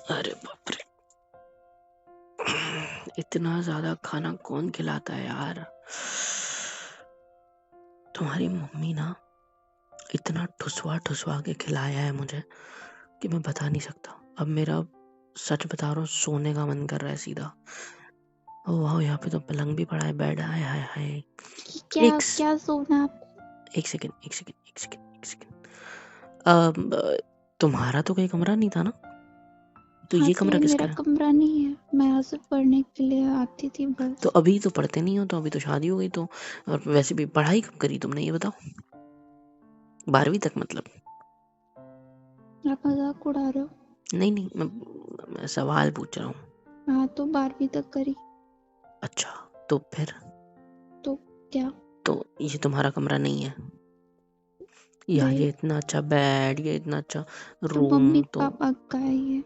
अरे बाप रे, इतना ज्यादा खाना कौन खिलाता है यार। तुम्हारी मम्मी ना इतना ठुसवा ठुसवा के खिलाया है मुझे कि मैं बता नहीं सकता। अब मेरा सच बता रहा हूँ, सोने का मन कर रहा है सीधा। ओ वाह, यहाँ पे तो पलंग भी पड़ा है, बेड। हाय हाय हाय। क्या एक क्या सोना आप? एक सेकंड, एक सेकंड, एक सेकंड, एक सेकंड। तुम्हारा तो कोई कमरा नहीं था ना? तो हाँ, ये तो कमरा ये किसका मेरा है? कमरा नहीं है, मैं यहाँ सिर्फ पढ़ने के लिए आती थी तो बस। अभी तो पढ़ते नहीं हो, तो अभी तो शादी हो गई तो। और वैसे भी पढ़ाई कब करी तुमने, ये बताओ। 12वीं तक मतलब? आप मजाक उड़ा रहे हो? नहीं नहीं, मैं सवाल पूछ रहा हूँ। हाँ, तो 12वीं तक करी। अच्छा, तो फिर तो क्या? तो ये तुम्हारा कमरा नहीं है? या नहीं, ये इतना अच्छा बेड, ये इतना अच्छा तो मम्मी रूम तो पापा का है ये।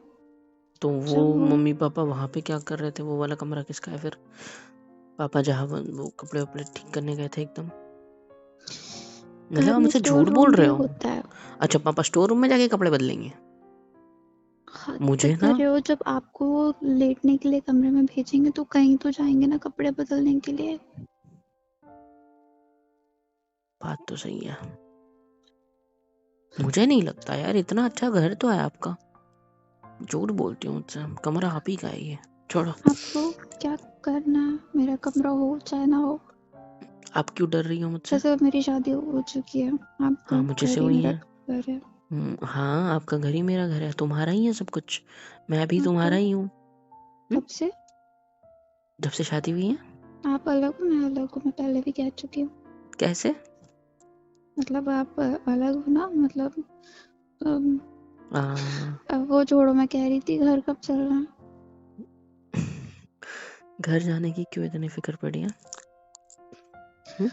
वो जब वो मम्मी पापा वहां पे क्या कर रहे थे? वो वाला कमरा किसका है फिर? पापा जहाँ वो कपड़े वपड़े ठीक करने गए थे एकदम। मतलब घर आप में मुझसे स्टोर झूठ बोल रूम भी रहे हो? होता है। अच्छा, पापा स्टोर रूम में जाके कपड़े बदलेंगे? हद मुझे कर ना, रहे हो, जब आपको लेटने के लिए कमरे में भेजेंगे तो कहीं तो जाएंगे ना कपड़े बदलने के लिए। बात तो सही है। मुझे नहीं लगता यार, इतना अच्छा घर तो है आपका। झूठ बोलती हूँ मुझसे, कमरा आप ही का है ये। छोड़ो। आपको क्या करना है? मेरा कमरा हो चाहे ना हो। आप क्यों डर रही हो मुझसे? वैसे मेरी शादी हो चुकी है, आपका हाँ, मुझे से घर ही हुई मेरा है। घर है। हाँ, आपका घर ही मेरा घर है, तुम्हारा ही है सब कुछ। मैं भी हाँ, तुम्हारा तो ही हूँ। कब से? जब से शादी हुई है। आप अलग हो, मैं अलग हूँ, मैं पहले भी कह चुकी हूँ। कैसे? मतलब आप अलग हो ना, मतलब अम, आ, अब वो छोड़ो, मैं कह रही थी घर कब चलना है? घर जाने की क्यों इतनी फिक्र पड़ी है? हम्म?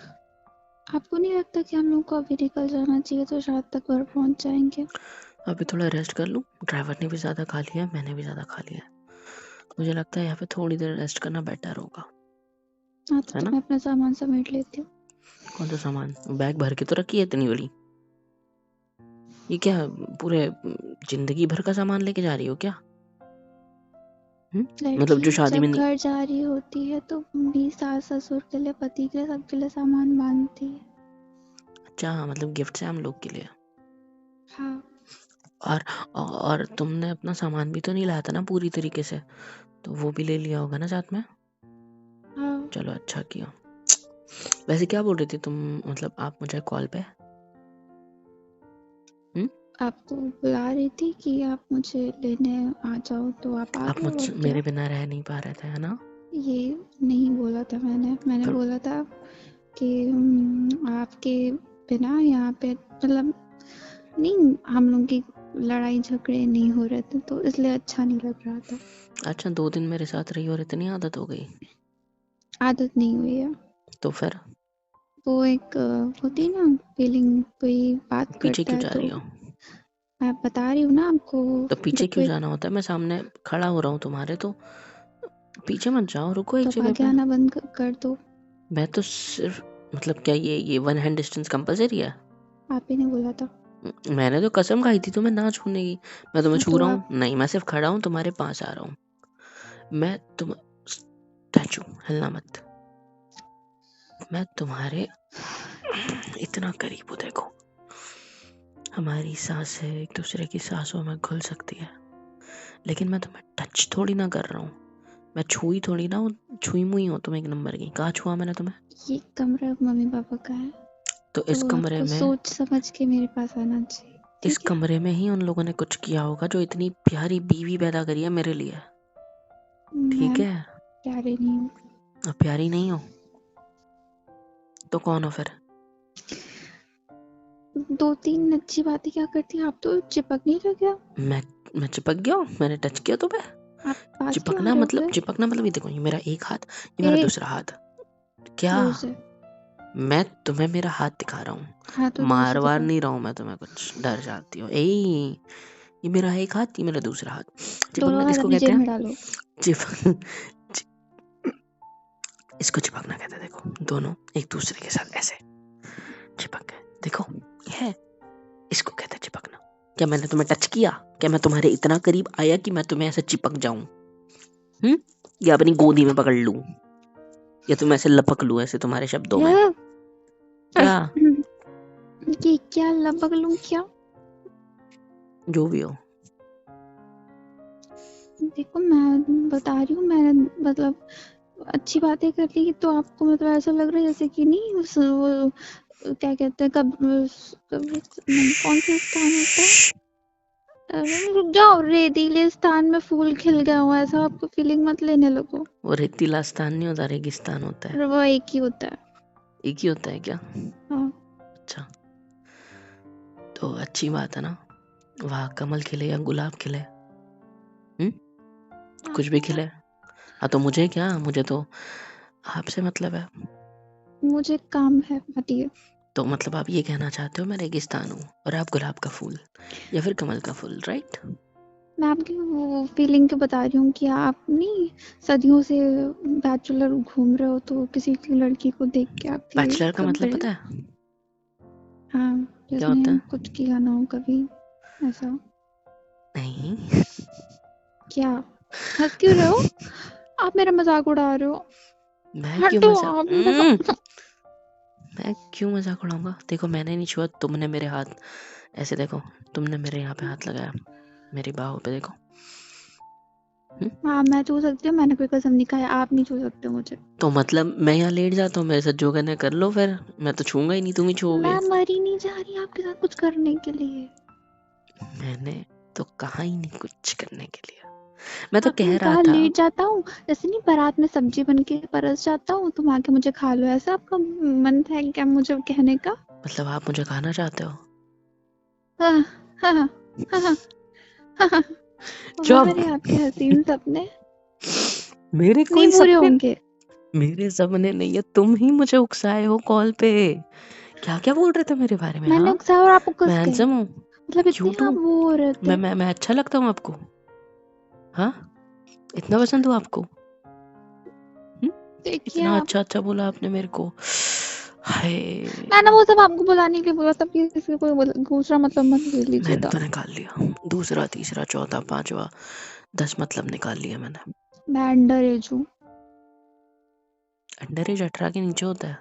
आपको नहीं लगता कि हम लोग को अभी निकल जाना चाहिए तो रात तक घर पहुंच जाएंगे? अभी थोड़ा रेस्ट कर लूँ। ड्राइवर ने भी ज्यादा खा लिया है, मैंने भी ज्यादा खा लिया है। मुझे लगता है यहाँ पे थोड़ी देर रेस्ट करना बेटर होगा। हाँ, है तो ना? मैं अपना सामान समेट लेती हूँ। कौन सा सामान? बैग भर के तो रखी है इतनी बड़ी। ये क्या, पूरे जिंदगी भर का सामान लेके जा रही हो क्या? मतलब लड़की जो शादी जब में नहीं। घर जा रही होती है तो भी सास ससुर के लिए, पति के लिए, सबके लिए सामान बांधती है। अच्छा, मतलब गिफ्ट है हम लोग के लिए। हाँ। और और तुमने अपना सामान भी तो नहीं लाया था ना पूरी तरीके से, तो वो भी ले लिया होगा ना साथ में। हाँ, चलो, अच्छा किया। वैसे क्या बोल रही थी तुम, मतलब आप मुझे कॉल पे? हम्म? आपको बुला रही थी कि आप मुझे लेने आ जाओ, तो आप आ आप गए, मुझ और क्या? मेरे बिना रह नहीं पा रहे थे, है ना? ये नहीं बोला था मैंने फिर बोला था कि आपके बिना यहाँ पे, मतलब नहीं, हम लोग की लड़ाई झगड़े नहीं हो रहे थे तो इसलिए अच्छा नहीं लग रहा था। अच्छा, 2 दिन मेरे साथ रही और इतनी आदत हो गई? आदत नहीं हुई है। तो फिर वो एक होती है ना फीलिंग, कोई बात पीछे करता क्यों है जा रही तो। हो? मैं बता रही हूँ ना आपको। तो पीछे जब क्यों कोई, जाना होता है? मैं सामने खड़ा हो रहा हूँ तुम्हारे, तो पीछे मत जाओ, रुको एक तो जगह आगे पे। आना बंद कर दो। मैं तो सिर्फ, मतलब क्या ये 1 हैंड डिस्टेंस कंपलसरी है? आप ही ने बोला था। मैंने तो कसम खाई थी तुम्हें ना छूने की। मैं तुम्हें हाँ, छू तो रहा हूँ? आप, नहीं, मैं सिर्फ खड़ा हूँ, तुम्हारे पास आ रहा हूँ। मैं तुम स्टैचू, हिलना मत। मैं तुम्हारे इतना करीब हूँ, देखो। हमारी सांसें एक दूसरे की सांसों में घुल सकती है, लेकिन मैं तुम्हें टच थोड़ी ना कर रहा हूँ। मैं छुई थोड़ी ना हूँ, छुई मुई हो तुम एक नंबर की। कहाँ छुआ मैंने तुम्हें? ये कमरा मम्मी पापा का है, तो तो आपको सोच समझ के मेरे पास आना चाहिए, इस ठीक है? कमरे में ही उन लोगों ने कुछ किया होगा जो इतनी प्यारी बीवी पैदा करी है मेरे लिए। ठीक मैं है? प्यारे नहीं हूँ। अब प्यारी नहीं हो तो कौन हो फिर? 2-3 अच्छी बातें क्या करती हैं आप, तो चिपकने लग गया। मैं चिपक गया हूँ? मैंने टच किया तुम्हें? आप पास क्यों आ रहे हो फिर? चिपकना मतलब ये देखो, ये मेरा एक हाथ, ये मेरा ए, दूसरा हाथ। क्या? दूर से। मैं तुम्हें मेरा हाथ दिखा रहा हाँ, तो हूँ, दूर मार से वार दिखाओ। नहीं रहा हूँ मैं तुम्हें, कुछ डर जाती हो? ये मेरा एक हाथ, ये मेरा दूसरा हाथ। चिपकना दोनों हाथ किसको अपनी कहते जेब हैं? में डालो। चिप इसको चिपकना कहते हैं। देखो, दोनों एक दूसरे के साथ ऐसे चिपक गए, देखो, ये है, इसको कहते हैं चिपकना। क्या मैंने तुम्हें टच किया? क्या मैं तुम्हारे इतना करीब आया कि मैं तुम्हें ऐसे चिपक जाऊं? या अपनी गोदी में पकड़ लूं, या तुम ऐसे लपक लूं ऐसे तुम्हारे शब्दों में? क्या ये क्या लपक लूं क्या? जो भी हो। देखो मैं बता रही हूँ, मैं मतलब अच्छी बातें कर ली तो आपको मतलब ऐसा लग रहा है जैसे कि नहीं वो क्या कहते हैं नहीं, कौन सा स्थान होता है? रुक जाओ, रेतीले स्थान में फूल खिल गया हो ऐसा आपको फीलिंग मत लेने लगो। वो रेतीला स्थान नहीं होता, रेगिस्तान होता है। वो एक ही होता है। एक ही होता है क्या? हाँ। अच्छा, तो अच्छी बात है ना, वहाँ कमल खिले या गुलाब खिले, कुछ भी खिले। हाँ तो मुझे क्या, मुझे तो आपसे मतलब है। मुझे काम है, हटिए। तो मतलब आप ये कहना चाहते हो मैं रेगिस्तान हूँ और आप गुलाब का फूल या फिर कमल का फूल, राइट? मैं आपकी वो फीलिंग तो बता रही हूँ कि आप नहीं सदियों से बैचलर घूम रहे हो तो किसी की लड़की को देख के आपकी बैचलर का मतलब पता है हाँ, क्या होता जिसने है? कुछ किया ना हो कभी ऐसा। नहीं। क्या हंस क्यों रहे हो? आप मेरा मजाक उड़ा रहे हो। मैं क्यों हटो मजाक आप मेरा मैं क्यों मजाक उड़ाऊंगा? देखो मैंने नहीं छुआ, तुमने मेरे हाथ ऐसे, देखो तुमने मेरे यहाँ पे हाथ लगाया, मेरी बाहों पे देखो। हाँ मैं छू सकती हूँ, मैंने कोई कसम नहीं खाया, आप नहीं छू सकते मुझे। तो मतलब मैं यहाँ लेट जाता हूँ, मेरे साथ जो करना है कर लो, फिर मैं तो छूंगा ही नहीं, तुम ही छूओगे। मैं मरी नहीं जा रही आपके साथ कुछ करने के लिए। मैंने तो कहा ही नहीं कुछ करने के लिए, मैं तो आपने कह रहा कहा था। लेट जाता हूँ, जैसे नहीं बारात में सब्जी बन के परस जाता हूँ तुम आके मुझे खा लो, ऐसा आपका मन था क्या मुझे कहने का? मतलब आप मुझे खाना चाहते हो? हाँ हाँ हाँ हाँ हाँ। चुप। हमारे आपके हसीन सपने मेरे नहीं कोई पूरे सपने, होंगे। मेरे सपने नहीं है, तुम ही मुझे उकसाए हो कॉल पे। क्या क्या बोल रहे थे मेरे बारे में? मैंने हाँ, उकसाया और आप उकस मैं गए, हैंडसम हूँ, मतलब इतने क्यूट आप हूँ, वो हो रहे थे। मैं अच्छा लगता हूँ आपको? हाँ, इतना पसंद हूँ आपको? देखिए इतना आप, अच्छा अच्छा बोला आपने मेरे को, हाय। मैंने वो सब आपको बुलाने के लिए बोला, तब किसी को दूसरा मतलब मत ले मैंने लीजिएगा। तो निकाल लिया, दूसरा तीसरा चौथा पांचवा 10 मतलब निकाल लिया मैंने। मैं अंडर एज हूँ। अंडर एज 18 के नीचे होता है।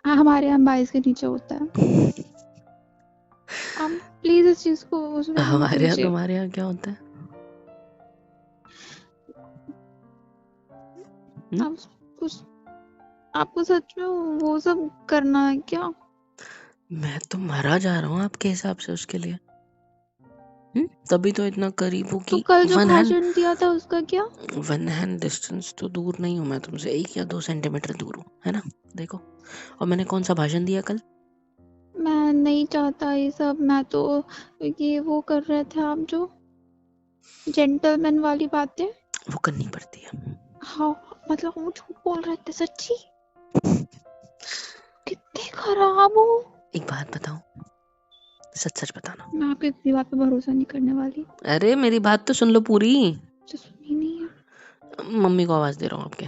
हाँ हमारे यहाँ 22 के नीचे होता है। आप प्लीज इस चीज को उसमें मत हमारे यहाँ, लीजिए। तुम्हारे यहाँ क्या होता है? आप कुछ, आपको सच में वो सब करना है क्या? मैं तो मरा जा रहा हूँ आपके हिसाब से उसके लिए। तभी तो इतना करीब हूँ तो कि कल जो वन हैंड, भाषण दिया था उसका क्या? वन हैंड डिस्टेंस तो दूर नहीं हूँ मैं तुमसे, 1 या 2 सेंटीमीटर दूर हूँ, है ना? देखो, और मैंने कौन सा भाषण दिया कल? मैं नहीं चाहता ये सब, मैं तो ये वो कर रहे थे आप जो जेंटलमैन वाली बातें। वो करनी पड़ती है। हाँ मतलब वो झूठ बोल रहे थे सच्ची, कितने खराब हो। एक बात बताओ, सच सच बताना। मैं आपकी किसी बात पे भरोसा नहीं करने वाली। अरे मेरी बात तो सुन लो पूरी। जो सुनी नहीं है। मम्मी को आवाज दे रहा हूँ आपके।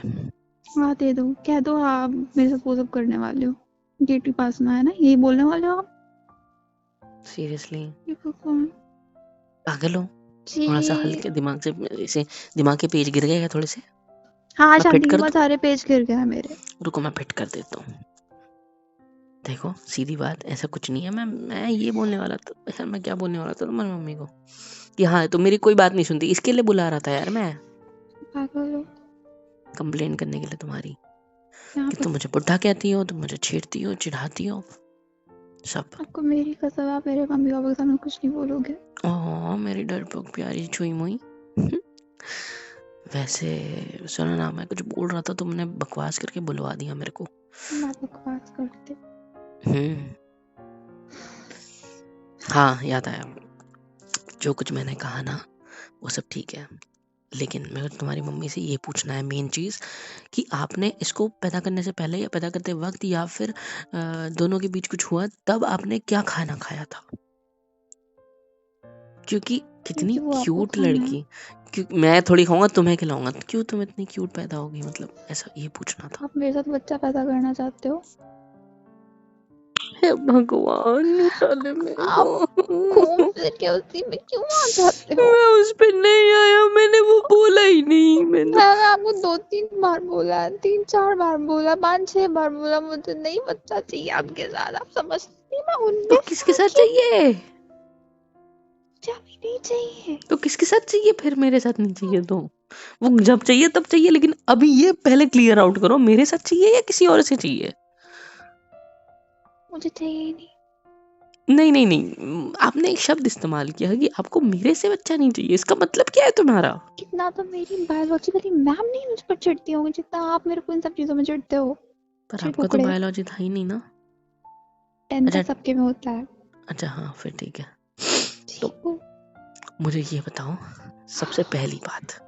हाँ दे दो, कह दो आप मेरे साथ वो सब करने वाले हो, गेटी पास ना है ना, यही बोलने वाले हो आप? सीरियसली? ये भगवान पागल हो? जी। थोड़ा सा हल्के दिमाग से, इसे दिमाग के पेज गिर गए क्या थोड़े से? हाँ मैं फिट शादी के कर बाद दूं? सारे पेज गिर गए हैं मेरे। रुको मैं फिट कर देता हूँ। देखो सीधी बात, ऐसा कुछ नहीं है, मैं ये बोलने वाला था यार, मैं क्या बोलने वाला था तुम्हारी मम्मी को कि हाँ तुम मेरी कोई बात नहीं सुनती, इसके लिए बुला रहा था यार मैं, पागल हो कंप्लेन करने के लिए तुम्हारी, यहाँ कि पे। तुम मुझे बुढ़ा कहती हो, तुम मुझे छेड़ती हो, चिढ़ाती हो, सब। आपको मेरी कसम, आप मेरे मम्मी पापा के सामने कुछ नहीं बोलोगे। ओह मेरी डरपोक प्यारी छुई मुई। वैसे सुनो ना, मैं कुछ बोल रहा था, तुमने बकवास करके बुलवा दिया मेरे को। मैं बकवास करते। हम्म हाँ याद आया, जो कुछ मैंने कहा ना वो सब ठीक है, लेकिन मेरे को तुम्हारी मम्मी से ये पूछना है मेन चीज़, कि आपने इसको पैदा करने से पहले या पैदा करते वक्त या फिर दोनों के बीच कुछ हुआ तब आपने क्या खाना खाया था? क्योंकि कितनी क्योंकि वो आपको क्यूट खाना है। लड़की, क्यों मैं थोड़ी खाऊंगा तुम्हें खिलाऊंगा, तो क्यों तुम इतनी क्यूट पैदा होगी, मतलब ऐसा ये पूछना था। आप मेरे साथ बच्चा पैदा करना चाहते हो? भगवान निकाले मेरे आप को। घूम फिर के उसी में क्यों आ जाते हो? मैं उस पे नहीं आया, मैंने वो बोला ही नहीं। मैंने आपको 2-3 बार बोला, 3-4 बार बोला, 5-6 बार बोला, मुझे नहीं बच्चा चाहिए आपके साथ। आप समझती नहीं, मैं तो उनमें किसके साथ चाहिए? मुझे अभी नहीं चाहिए। तो किसके साथ चाहिए फिर? मेरे साथ नहीं चाहिए तो वो जब चाहिए तब चाहिए, लेकिन अभी ये पहले क्लियर आउट करो, मेरे साथ चाहिए या किसी और से चाहिए? मुझे चाहिए ही नहीं। नहीं नहीं नहीं, आपने एक शब्द इस्तेमाल किया कि आपको मेरे से बच्चा नहीं चाहिए। इसका मतलब क्या है तुम्हारा? कितना तो मेरी बायोलॉजिकली मैम नहीं मुझ पर चिढ़ती होंगी जितना आप मेरे को इन सब चीजों में चिढ़ते हो। पर चिढ़ आपका तो कुकड़े। बायोलॉजी था ही नहीं ना। 10 अच्छा तक सबके में होता है। अच्छा, हाँ फिर ठीक है। तो ठीक हो। मुझे ये बताओ, सबसे पहली बात,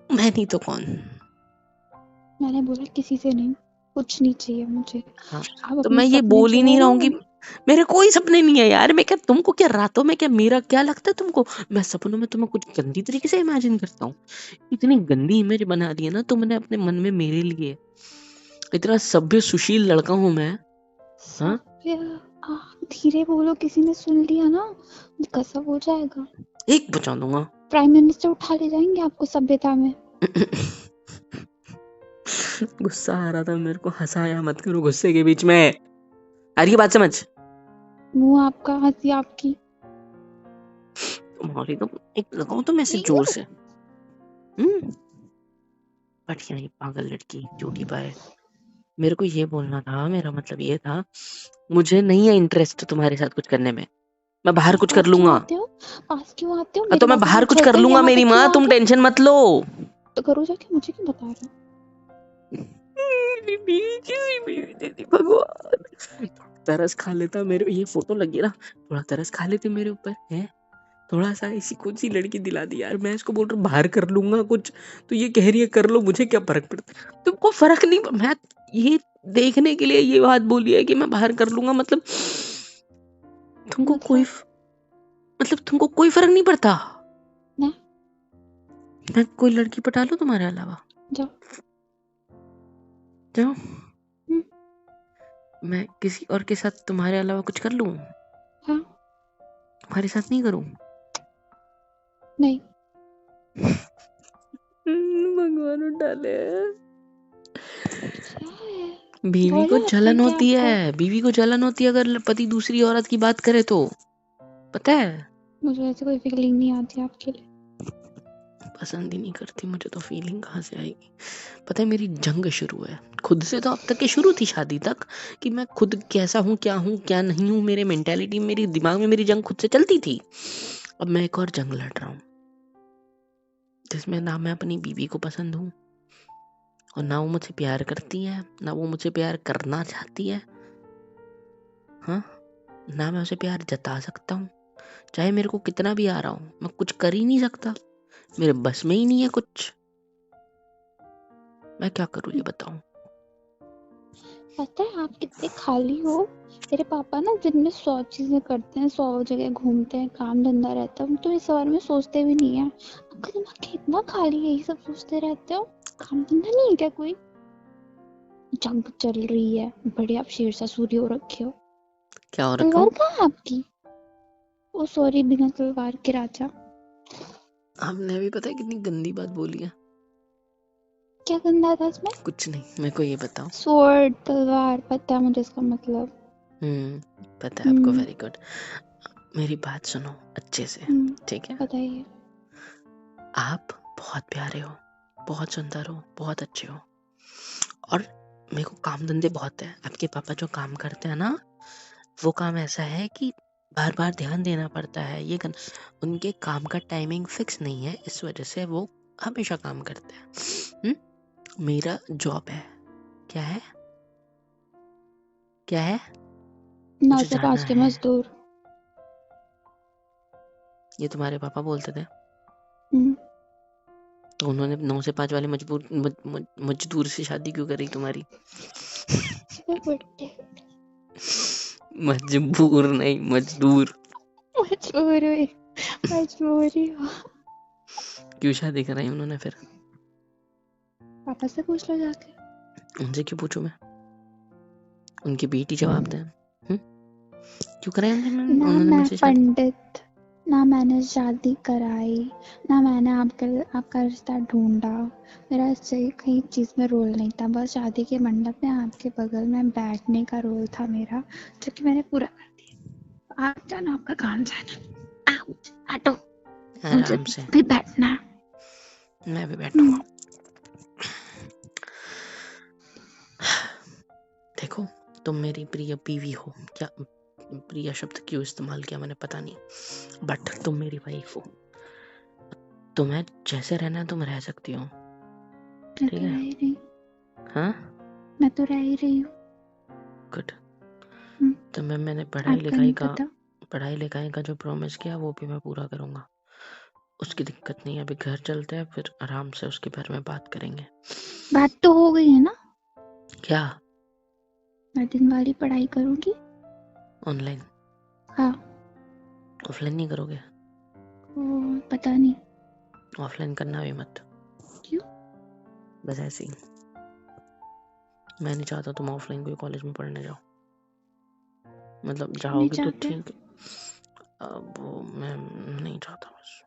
मैं नहीं तो कौन? मैंने बोला किसी से नहीं, कुछ नहीं चाहिए मुझे। हाँ, आप तो अपने मैं ये सपने बोल ही जो है नहीं ना रहूंगी। मेरे कोई सपने नहीं है यार। मैं क्या तुमको क्या रातों में क्या मेरा क्या लगता है तुमको? मैं सपनों में तुम्हें कुछ गंदी तरीके से इमेजिन करता हूँ। इतनी गंदी इमेज बना दी है ना तुमने अपने मन में मेरे लिए। इतना सभ्य सुशील लड़का हूँ मैं। हाँ, सभ्य। आप धीरे बोलो, किसी ने सुन लिया ना गजब हो जाएगा। एक बचा दूंगा। प्राइम मिनिस्टर उठा ले जाएंगे आपको सभ्यता में। गुस्सा आ रहा था मेरे को, हंसाया मत करो गुस्से के बीच में। आ रही है बात समझ? मुंह आपका, हंसी आपकी। तुम्हारी तो एक लगाओ तो मैं से जोर से। बढ़िया, ये पागल लड़की झूठी पाए। मेरे को ये बोलना था, मेरा मतलब ये था, मुझे नहीं है इंटरेस्ट तुम्हारे साथ कुछ करने में। मैं बाहर कुछ कर पास क्यों लूंगा। आते हो? पास क्यों आते हो? तो मेरे मैं पापा को बाहर कुछ कर उछलते हो, लूंगा यहाँ मेरी तक माँ, क्यों आ तुम गए? टेंशन मत लो। तो करो जाके, मुझे क्यों बता रहे हो? भगवान, तरस खा लेता मेरे, ये फोटो लगी ना, थोड़ा तरस खा लेते मेरे ऊपर है। थोड़ा सा ऐसी कौन सी लड़की दिला दी यार। मैं इसको बोल रहा हूँ बाहर कर लूंगा कुछ, तो ये कह रही है कर लो, मुझे क्या फर्क पड़ता? तुमको फर्क नहीं। मैं ये देखने के लिए ये बात बोली है कि मैं बाहर कर लूंगा, मतलब तुमको कोई मतलब तुमको कोई फर्क नहीं पड़ता? ना। मैं कोई लड़की पटा लूं तुम्हारे अलावा? जाओ। जाओ। मैं किसी और के साथ तुम्हारे अलावा कुछ कर लूं? हाँ। तुम्हारे साथ नहीं करूं? नहीं। भगवान उठा ले। क्या है? बीवी को डर लगता है जलन क्या होती आपको? है, बीवी को जलन होती है अगर पति दूसरी औरत की बात करे तो, पता है? मुझे ऐसे कोई फीलिंग नहीं आती आपके लिए। पसंद ही नहीं करती मुझे तो फीलिंग कहाँ से आएगी? पता है मेरी जंग शुरू है खुद से, तो अब तक की शुरू थी शादी तक कि मैं खुद कैसा हूँ क्या नहीं हूँ, मेरे मेंटालिटी, मेरी दिमाग में मेरी जंग खुद से चलती थी। अब मैं एक और जंग लड़ रहा हूँ जिसमें ना मैं अपनी बीवी को पसंद हूँ और ना वो मुझे प्यार करती है, ना वो मुझे प्यार करना चाहती है। हाँ, ना मैं उसे प्यार जता सकता हूँ, चाहे मेरे को कितना भी आ रहा हो, मैं कुछ कर ही नहीं सकता। मेरे बस में ही नहीं है कुछ। मैं क्या करूँ ये बताऊं? पता है आप कितने खाली हो? मेरे पापा ना दिन में 100 चीजें करते हैं, 100 जगह घूमते हैं, काम धंधा रहता है, तो इस बारे में सोचते भी नहीं है। आपका दिमाग कितना खाली है, यही सब सोचते रहते हो? काम धंधा नहीं है क्या कोई? जंग चल रही है, बड़े आप शेर सा सूरी हो रखे हो। क्या हो रखा तलवार हूँ? कहाँ है आपकी? ओ सॉरी, बिना तलवार के राजा। आपने भी पता है कितनी गंदी बात बोली है। क्या गंदा था इसमें? कुछ नहीं, मेरे को ये बताओ। स्वॉर्ड, तलवार, पता है मुझे इसका मतलब। पता है आपको, वेरी गुड। मेरी बात सुनो अच्छे से, ठीक है? बताइए। आप बहुत प्यारे हो, बहुत सुंदर हो, बहुत अच्छे हो, और मेरे को काम धंधे बहुत है। आपके पापा जो काम करते हैं ना, वो काम ऐसा है कि बार बार ध्यान देना पड़ता है। ये उनके काम का टाइमिंग फिक्स नहीं है, इस वजह से वो हमेशा काम करते हैं। मेरा जॉब है, क्या है? क्या है? 9 मुझे से जाना 5 के है। मजदूर। ये तुम्हारे पापा बोलते थे? हम्म। तो उन्होंने 9 से 5 वाले मजदूर से शादी क्यों करी तुम्हारी? मजबूर नहीं, मजदूर। मजबूरी हो। क्यों शादी कराई उन्होंने फिर? पापा से पूछ लो जाके। उनसे क्यों पूछूं मैं? उनकी बेटी जवाब दे। क्यों कराई ना उन्होंने मैं मुझसे शादी? पंडित, ना मैंने शादी कराई, ना मैंने आपका रिश्ता ढूंढा। मेरा इससे कहीं चीज में रोल नहीं था, बस शादी के मंडप में आपके बगल में बैठने का रोल था मेरा, जो कि मैंने पूरा कर दिया। आप जाना, आपका काम जाना। आउट, हटो, मुझे आराम से भी बैठना है। मैं भी बैठूंगा। देखो, तुम मेरी प्रिय बीवी हो। क्या प्रिय शब्द क्यों इस्तेमाल किया मैंने पता नहीं, बट तुम मेरी वाइफ हो। तुम्हें जैसे रहना है तुम रह सकती हो, मैं ठीक तो रह है? ही रही, हाँ, मैं तो रह ही रही हूँ। गुड। हम्म, तो मैंने आपका नहीं पता। पढ़ाई लिखाई का जो प्रॉमिस किया वो भी मैं पूरा करूंगा। उसकी दिक्कत नहीं है। अभी घर चलते हैं, फिर आराम से उसके बारे में बात करेंगे। बात तो हो गई है ना? क्या? मैं दिन वाली पढ़ाई करूंगी। ऑनलाइन? हाँ। ऑफलाइन नहीं करोगे? पता नहीं। ऑफलाइन करना भी मत। क्यों? बस ऐसे ही। मैं नहीं चाहता तुम ऑफलाइन कोई कॉलेज में पढ़ने जाओ। मतलब क्यों नहीं जाओगे तो चाहते? ठीक, अब वो मैं नहीं चाहता बस।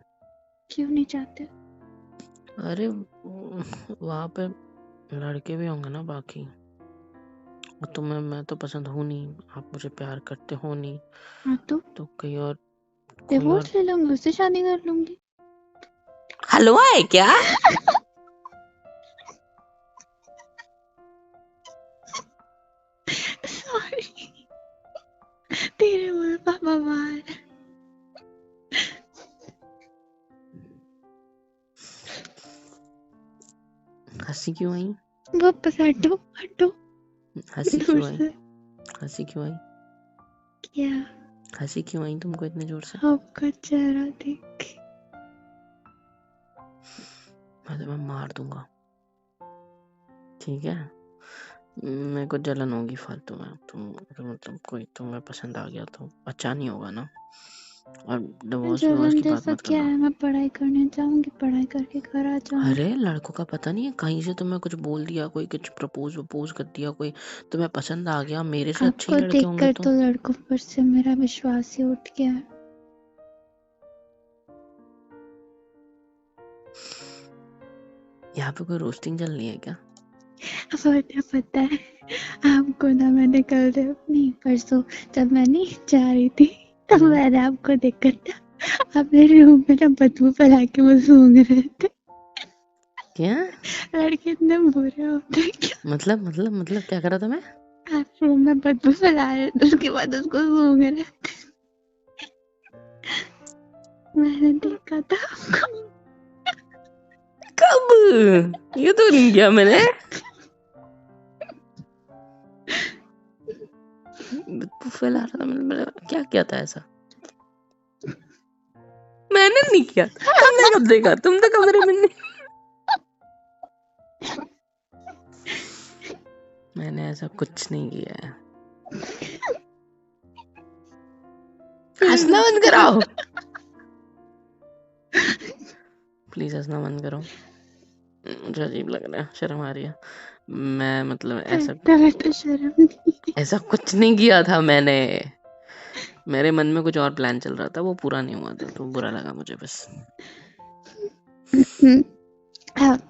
क्यों नहीं चाहते? अरे वहाँ पे लड़के भी होंगे ना बाकी, और तुम्हें मैं तो पसंद हूँ नहीं, आप मुझे प्यार करते हो नहीं, हाँ तो तो कोई और डिवोर्स ले लूंगी, उससे शादी कर लूंगी। हलवा है क्या? सॉरी, तेरे मुंह पापा बाहर। हंसी क्यों आई? वापस हटो, हटो हंसी दूर क्यों आई? से। हंसी क्यों आई? क्या? हंसी क्यों आई तुमको इतने जोर से? आपका चेहरा देख के। मैं तुम्हें मार दूंगा, ठीक है? मेरे को जलन होगी फालतू में। तुम अगर मतलब कोई तुम्हें पसंद आ गया तो अच्छा नहीं होगा ना। और डिवोर्स विवोर्स जलन की बात जैसा मत क्या करना। है? मैं पढ़ाई करने जाऊंगी, पढ़ाई करके घर आ जाऊंगी। अरे लड़कों का पता नहीं है, कहीं से तुम्हें कुछ बोल दिया, कोई कुछ प्रपोज कर दिया, कोई तुम्हें पसंद आ गया। मेरे से अच्छे ही आपको लड़के होंगे देखकर तो। तो लड़कों पर से मेरा विश्वास ही उठ गया है। यहाँ पे कोई रोस्टिंग चल रही है क्या? मुझे पता है आपको ना, मैंने कल से नहीं परसों जब मैं नहीं जा रही थी, तब मैंने आपको देखा था अपने रूम में ना बदबू फैला के वो सूंघ रहे थे। क्या लड़के इतने बुरे होते हैं क्या? मतलब क्या करा था मैं? आप रूम में बदबू फैला रहे थे, उसके बाद उसको सूंघ रहे थे। मैंने देखा था आपको। कब? ये तो नहीं किया मैंने। फैला रहा था मैंने क्या किया था ऐसा? मैंने नहीं किया। तुमने कब देखा? तुम तो कमरे में नहीं। मैंने ऐसा कुछ नहीं किया है। हंसना बंद कराओ, प्लीज हंसना बंद करो। मुझे अजीब लग रहा है, शर्म आ रही है। मैं मतलब तो शर्म नहीं। ऐसा कुछ नहीं किया था मैंने। मेरे मन में कुछ और प्लान चल रहा था, वो पूरा नहीं हुआ था, तो बुरा लगा मुझे बस। आप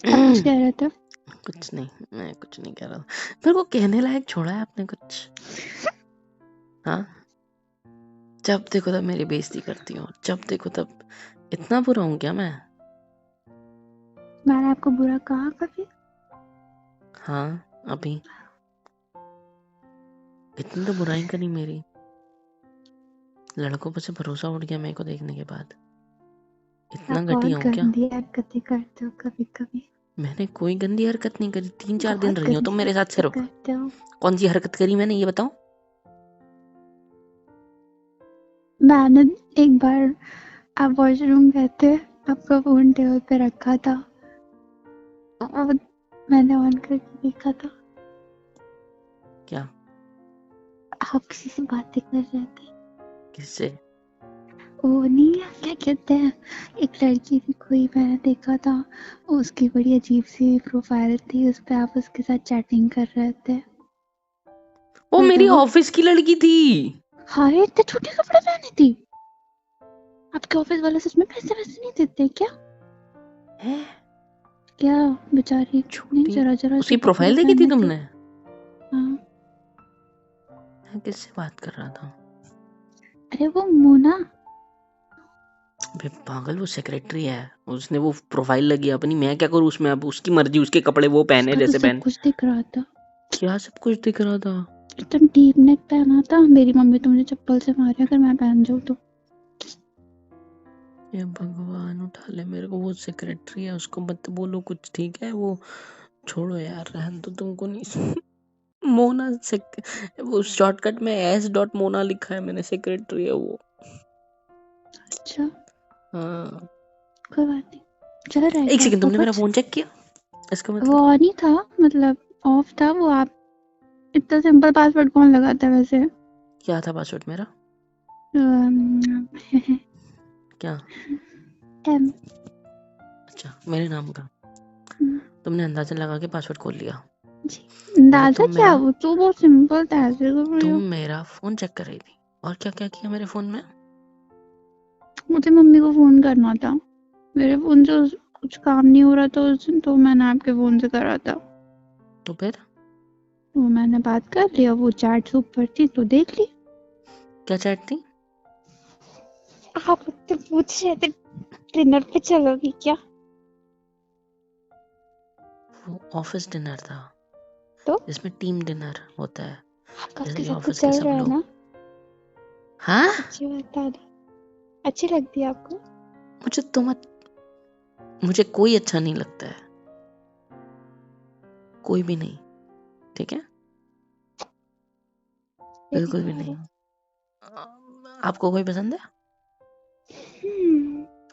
कुछ कह रहे थे? कुछ नहीं, मैं कुछ नहीं कह रहा। मेरे को कहने लायक छोड़ा है आपने कुछ? हाँ, जब देखो तब मेरी बेइज्जती करती हो, जब देखो तब। इतना बुरा हूँ क्या मैं? मैंने आपको बुरा कहा कभी? हाँ, अभी इतनी तो बुराई करी मेरी। लड़कों पर से भरोसा उठ गया मेरे को देखने के बाद। इतना आप बहुत घटिया हूँ क्या? गंदी हरकतें करते हो कभी कभी। मैंने कोई गंदी हरकत नहीं करी। 3-4 दिन बहुत रही हो तुम गंदी मेरे साथ हरकतें सिर्फ। करते हो। कौन सी हरकत करी मैंने, ये बताओ? मैंने एक बार, आप वॉशरूम गए थे, आपका फोन टेबल पे रखा था और मैंने ऑन करके देखा था। क्या? आप किसी से बातें कर रहे थे। किससे? वो नहीं है, क्या कहते हैं, एक लड़की थी कोई, मैंने देखा था। उसकी बड़ी अजीब सी प्रोफाइल थी, उस पे आप उसके साथ चैटिंग कर रहे थे। वो मैं मेरी तो ऑफिस की लड़की थी। हाय इतने छोटे कपड़े पहने थी। आपके ऑफिस वाले सच में पैसे वैसे नहीं देते क्या? है क्या बेचारी नहीं छोटी। जरा जरा से उसकी कपड़े प्रोफाइल देखी थी पहने थे। तुमने? हाँ मैं किससे बात कर रहा था? अरे वो मोना। बे पागल, वो सेक्रेटरी है। उसने वो प्रोफाइल लगी अपनी, मैं क्या करूँ उसमें? अब उसकी मर्जी, उसके कपड़े वो पहने उसका तो जैसे सब पहन। कुछ दिख रहा था। क्या सब कुछ दिख रहा था? एकदम डीप नेक पहना था। मेरी मम्मी तो मुझे चप्पल से मारे अगर मैं पहन जाऊँ तो। ये भगवान उठा ले मेरे को। वो सेक्रेटरी है, उसको मत बोलो कुछ, ठीक है? वो छोड़ो यार, रहन दो, तुमको नहीं। मोना वो शॉर्टकट में S.मोना लिखा है मैंने, सेक्रेटरी है वो। अच्छा हाँ। कोई बात नहीं, चल रहा है एक क्या सेकंड, आपका तुमने मेरा कुछ? फोन चेक किया? इसका वो मतलब ऑन ही था, मतलब ऑफ था वो। आप इतना सिंपल पासवर्ड कौन लगाता है वैसे? क्या था पासवर्ड मेरा? क्या? एम। अच्छा, मेरे नाम का तुमने अंदाजा लगा के पासवर्ड खोल लिया? जी मतलब अंदाजा क्या, वो तो बहुत सिंपल था, ऐसे कर रही तुम हो। मेरा फोन चेक कर रही थी, और क्या क्या किया मेरे फोन में? मुझे मम्मी को फोन करना था। मेरे फोन से कुछ काम नहीं हो रहा था उस दिन, तो मैंने आपके फोन से करा था। तो फिर तो मैंने बात कर लिया, वो चैट ऊपर थी तो देख ली। क्या चैट थी? आप मुझसे पूछ रहे थे डिनर पे चलोगी क्या? वो ऑफिस डिनर था, तो जिसमें टीम डिनर होता है, आपका जैसे उसके कि साथ कुछ ऑफिस के चल सब रहा है लोग। ना? हाँ, अच्छी बात है। अच्छी लगती है आपको? मुझे कोई अच्छा नहीं लगता है, कोई भी नहीं, ठीक है? बिल्कुल भी नहीं। आपको कोई पसंद है?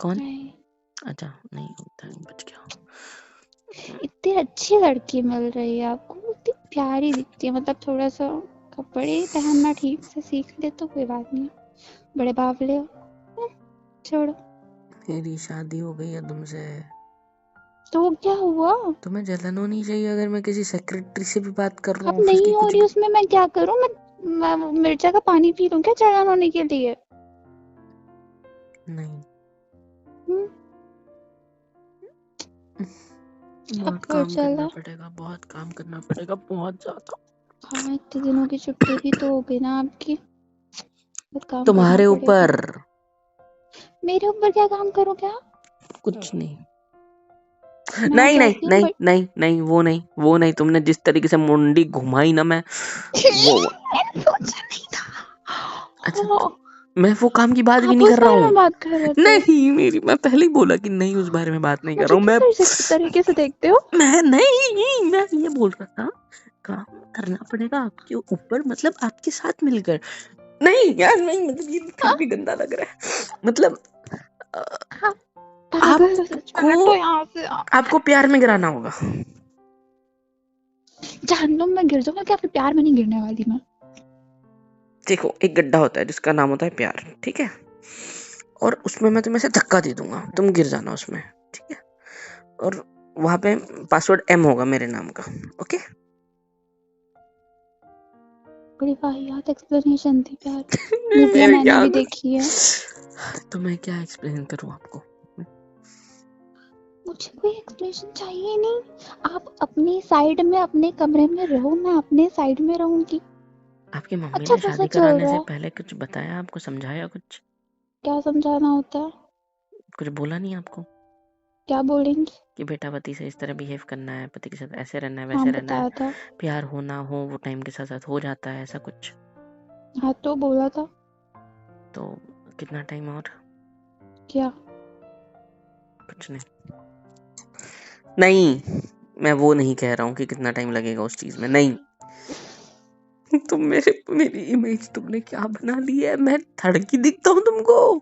कौन? नहीं। अच्छा, नहीं होता है, बच गया। इतनी अच्छी लड़की मिल रही है आपको, इतनी प्यारी दिखती है, मतलब थोड़ा सा कपड़े पहनना ठीक से सीख ले तो कोई बात नहीं। बड़े बावले हो। छोड़ो। मेरी शादी हो गई है तुमसे। तो क्या हुआ? तुम्हें जलन होनी चाहिए अगर मैं किसी सेक्रेटरी से भी बात कर रहा अब हूँ, ऑफिस की नहीं हो कुछ रही भी। उसमें, मैं क्या करूं? मैं मिर्चा का पानी पी लूं क्या जलन होने के लिए? नहीं, हम्म, अब बहुत फिर काम करना चला। पड़ेगा, बहुत काम करना पड़ेगा, बहुत ज्यादा। हाँ इतने दिनों की छुट्टी भी तो हो गई ना आपकी, बहुत काम करना तुम्हारे पड़ेगा। ऊपर मेरे ऊपर क्या काम करूं क्या? कुछ नहीं। मैं आ नहीं नहीं जाती हूँ नहीं बट नहीं नहीं, वो नहीं, तुमने जिस तरीके से मुंडी घुमाई ना, मैं वो मैंने सोचा नहीं था। अच्छा, हाँ, मैं वो काम की बात भी आप नहीं उस कर रहा बारे में हूँ। बात कर रहे थे? नहीं, मेरी मैं पहले ही बोला कि नहीं, उस बारे में बात नहीं कर मुझे रहा हूँ मैं। किस तरीके से देखते हो? मैं ये बोल रहा था, काम करना पड़ेगा आपके ऊपर, मतलब आपके साथ मिलकर। नहीं यार, नहीं, मतलब ये हाँ? काफी गंदा लग रहा है, मतलब अ, हाँ, पागल हो सच में, आपको हटो यहाँ से। आपको प्यार में गिराना होगा। जान लो मैं गिर जाऊंगा क्या? फिर प्यार में नहीं गिरने वाली मैं। देखो, एक गड्ढा होता है जिसका नाम होता है प्यार, ठीक है? और उसमें मैं तुम्हें से धक्का दे दूंगा, तुम गिर जाना उसमें, ठीक है? और वहां पे पासवर्ड M होगा मेरे नाम का, ओके? बड़ी वाहियात एक्सप्लेनेशन थी प्यार की, मूवियाँ मेरे मैंने भी याद देखी है। तो मैं क्या एक्सप्लेन करूं आपको? मुझे कोई एक्सप्लेनेशन चाहिए नहीं। आप अपनी साइड में अपने कमरे में रहो, मैं अपने साइड में रहूंगी। आपकी मम्मी अच्छा ने कैसा शादी चल कराने रहा से है? पहले कुछ बताया आपको, समझाया कुछ? क्या समझाना होता है? कुछ बोला नहीं आपको क्या बोलेंगी? कि बेटा पति से इस तरह बिहेव करना है, पति के साथ ऐसे रहना है, हाँ वैसे रहना है, बताया था। प्यार हो ना हो वो टाइम के साथ साथ हो जाता है, ऐसा कुछ? हाँ तो बोला था। तो कितना टाइम और? क्या? कुछ नहीं। नहीं, मैं वो नहीं कह रहा हूँ कि कितना टाइम लगेगा उस चीज में, नहीं। तुम मेरी इमेज तुमने क्या बना ली है? मैं थड़की दिखता हूँ तुमको?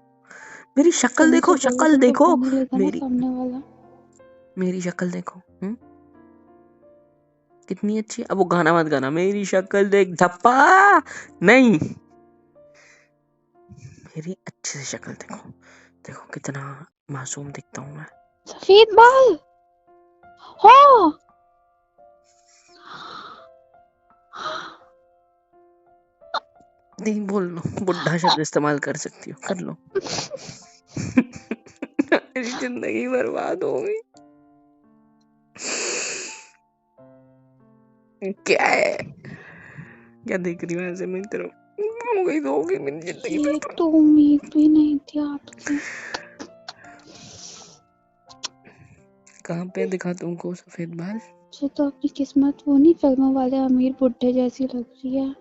मेरी तो शक्ल मुझे देखो, बोलो शक्ल तो फिर देखो, मान ही लेगा ना मेरी सामने वाला। मेरी शक्ल देखो, कितनी अच्छी है। अब वो गाना मत गाना, मेरी शक्ल देख धप्पा, नहीं, मेरी अच्छे से शक्ल देखो, देखो कितना मासूम दिखता हूँ मैं। सफेद बाल। हाँ नहीं बोल लो, बुढ़ा शब्द इस्तेमाल कर सकती हो, कर लो। मेरी जिंदगी बर्बाद हो गई। क्या है, क्या देख रही हो ऐसे मेरी तरफ? हो गई तो हो गई मेरी जिंदगी ये बर्बाद। तो उम्मीद भी नहीं थी आपसे। कहाँ पे दिखा तुमको सफेद बाल? मुझे तो अपनी किस्मत वो नहीं फिल्मों वाले अमीर बुड्ढे जैसी लग रही है,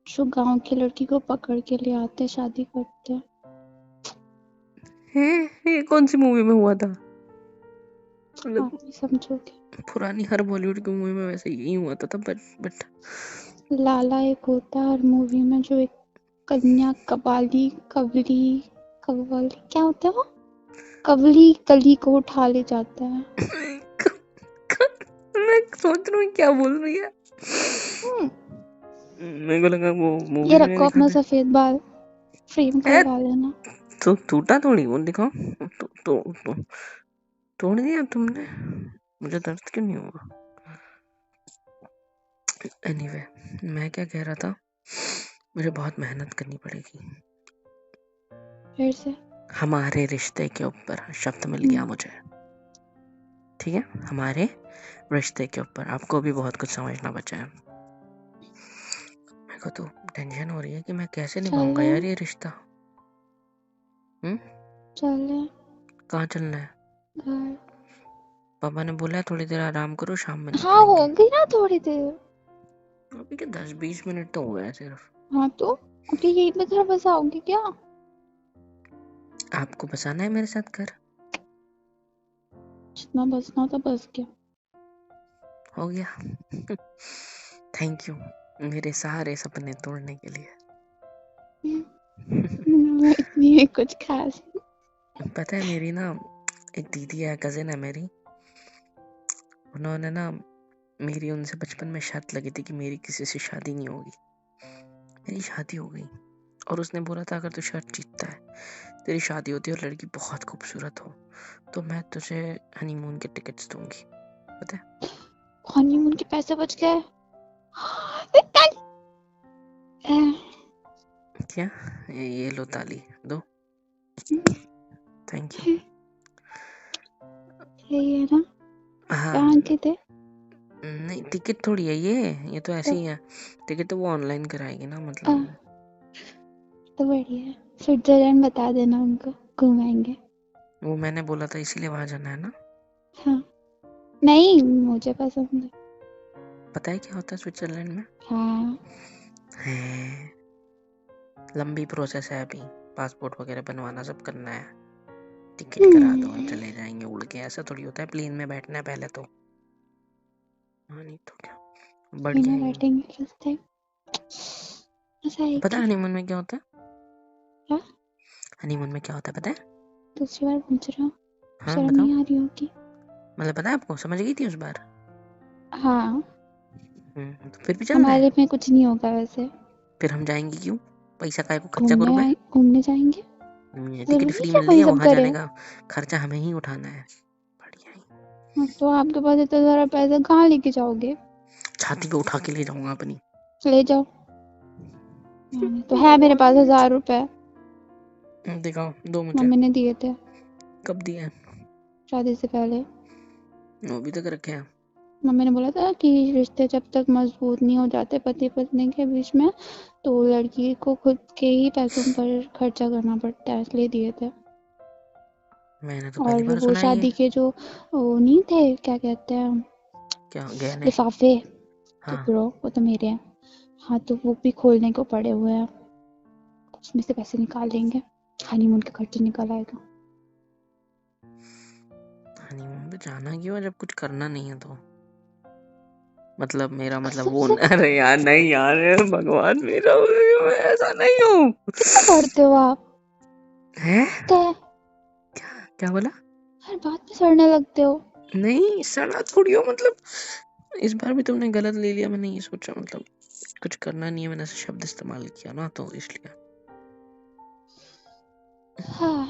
जो गांव की लड़की को पकड़ के ले आते शादी करते हैं। ये कौन सी मूवी में हुआ था? मतलब आप नहीं समझोगे। पुरानी हर बॉलीवुड की मूवी में वैसे यही हुआ था बट लाला एक होता है हर मूवी में, जो एक कन्या कबाली कवली कव्वाली क्या होता है वो, कवली कली को उठा ले जाता है। मैं सोच रहा हूँ क्या बोल रही है। मेरे को लगा वो मूवी ये में रखो अपना दिखाते। सफेद बाल, फ्रेम करवा लेना। तो टूटा थोड़ी, वो दिखाओ। तो तोड़ दिया तुमने, मुझे दर्द क्यों नहीं हुआ? एनीवे, मैं क्या कह रहा था, मुझे बहुत मेहनत करनी पड़ेगी। फिर से हमारे रिश्ते के ऊपर शब्द मिल गया मुझे, ठीक है? हमारे रिश्ते के ऊपर आपको भी बहुत कुछ समझना बचा है। मेरे को तो टेंशन हो रही है कि मैं कैसे निभाऊंगा यार ये रिश्ता। चले कहाँ चलना है? घर। पापा ने बोला थोड़ी देर आराम करो, शाम में हाँ हो निकलेंगे। गई ना थोड़ी देर। अभी के 10-20 मिनट तो हो गया सिर्फ। हाँ तो अभी यहीं पे घर बसाओगे क्या? आपको बसाना है मेरे साथ घर? जितना बसना था बस गया। हो गया। थैंक यू मेरे सारे सपने तोड़ने के लिए। इतनी कुछ खास। पता है मेरी ना एक दीदी है, कजिन है मेरी, उन्होंने ना मेरी उनसे बचपन में शर्त लगी थी कि मेरी किसी से शादी नहीं होगी। मेरी शादी हो गई और उसने बोला था अगर तू शर्त जीतता है तेरी शादी होती है और लड़की बहुत खूबसूरत हो तो मैं तुझे हनीमून के टिकट्स दूंगी। पता है? हनीमून के पैसे बच गए। क्या? ये लो ताली दो। Thank you. यही है ना? हाँ कहाँ के थे? नहीं टिकट थोड़ी है ये तो ऐसे ही है। टिकट तो वो ऑनलाइन कराएगी ना, मतलब। तो बढ़िया है, स्विट्जरलैंड बता देना उनको, घुमाएंगे। वो मैंने बोला था इसीलिए वहां जाना है ना। हाँ नहीं मुझे पसंद है। पता है क्या होता है स्विट्जरलैंड में? हाँ है, लंबी प्रोसेस है, अभी पासपोर्ट वगैरह बनवाना सब करना है। टिकट करा दो चले जाएंगे उड़ के, ऐसा थोड़ी होता है। प्लेन में बैठना है पहले तो। हाँ नहीं तो क्या, बढ़िया में ही। बैठेंगे रास्ते पता है हनीमून में क्या होता है? क्या? हनीमून में क्या होता है पता है? दूसरी बार पूछ रहा हूँ, हाँ शर्म बताओ। नहीं आ रही होगी? मतलब पता है आपको, समझ गई थी उस बार? हाँ तो फिर भी चलना है। हमारे में कुछ नहीं होगा वैसे। फिर हम जाएंगे क्यों? पैसा काय को खर्चा करूं मैं? घूमने जाएंगे। टिकट जरूरी फ्री क्या मिल रही वही है, सब वहां जाने करें? का खर्चा हमें ही उठाना है। बढ़िया ही। हाँ, तो आपके पास इतना सारा पैसा कहाँ लेके जाओगे? छाती पे उठा के ले जाऊंगा अपनी। ले जाओ। तो है मेरे पास 1000 रुपए, दिखाओ, दो मुझे। मम्मी ने दिए थे कब दिए? शादी से पहले। वो भी तक रखे हैं। मम्मी ने बोला था कि रिश्ते जब तक मजबूत नहीं हो जाते पति पत्नी के बीच में, तो लड़की को खुद के ही पैसों पर खर्चा करना पड़ता है, इसलिए दिए थे। मैंने तो पहली और बार वो सुना शादी के जो वो नहीं थे, क्या कहते हैं, क्या गहने? लिफाफे, हाँ। ब्रो वो तो मेरे हैं। हाँ तो वो भी खोलने को पड़े हुए हैं, उसमें से पैसे निकाल लेंगे, हनीमून के खर्चे निकल आएगा। हनीमून पे जाना क्यों है जब कुछ करना नहीं है तो? मतलब मेरा मतलब वो सबसे अरे यार नहीं यार, भगवान मेरा, मैं ऐसा नहीं हूँ। कितना सड़ते हो आप? है? क्या क्या बोला? हर बात में सड़ने लगते हो। नहीं सड़ा थोड़ी हो, मतलब इस बार भी तुमने गलत ले लिया, मैंने ये सोचा मतलब कुछ करना नहीं है, मैंने ऐसा शब्द इस्तेमाल किया ना तो इसलिए। हाँ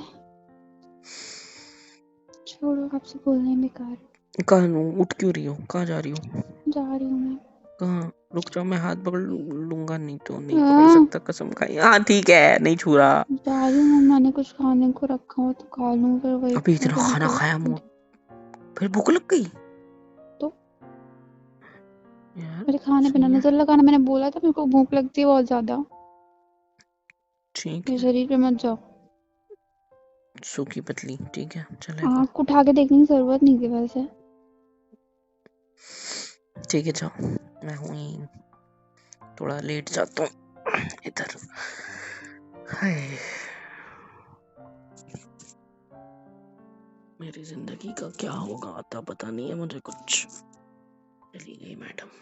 छोड़ो, आपसे बोलने बेकार। कहाँ हूँ? उठ क्यों रही हो? कहाँ जा रही हो? जा रही हूँ मैं। कहाँ? रुक जाओ, मैं हाथ पकड़ लूंगा, नहीं तो नहीं पकड़ सकता, कसम खाई। हाँ ठीक है, नहीं छू रहा। जा रही हूँ, मैंने कुछ खाने को रखा हो तो खा लूँ, फिर वही अभी इतना खाना खाया मुँह, फिर भूख लग गई तो यार। मेरे खाने पे ना सही है, नजर लगाना, मैंने बोला था मेरे को भूख लगती है बहुत ज्यादा। ठीक मेरे है, शरीर पे मत जाओ। सूखी पतली, ठीक है चलेगा। आँख उठा के देखने की जरूरत नहीं थी वैसे। ठीक है जाओ, मैं हूँ ही, थोड़ा लेट जाता हूँ इधर। हाय, मेरी जिंदगी का क्या होगा आता पता नहीं है मुझे कुछ। चली गई मैडम।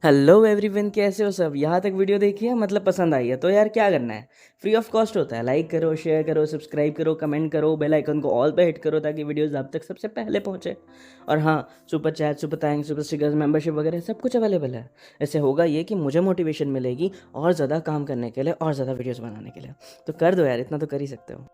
हेलो एवरीवन, कैसे हो सब। यहाँ तक वीडियो देखी है, मतलब पसंद आई है तो यार क्या करना है, फ्री ऑफ कॉस्ट होता है। लाइक करो, शेयर करो, सब्सक्राइब करो, कमेंट करो, बेल आइकन को ऑल पे हिट करो ताकि वीडियोस आप तक सबसे पहले पहुँचे। और हाँ, super chat, super thanks, super stickers, membership वगैरह सब कुछ अवेलेबल है। इससे होगा ये कि मुझे मोटिवेशन मिलेगी और ज़्यादा काम करने के लिए और ज़्यादा वीडियोज़ बनाने के लिए। तो कर दो यार, इतना तो कर ही सकते हो।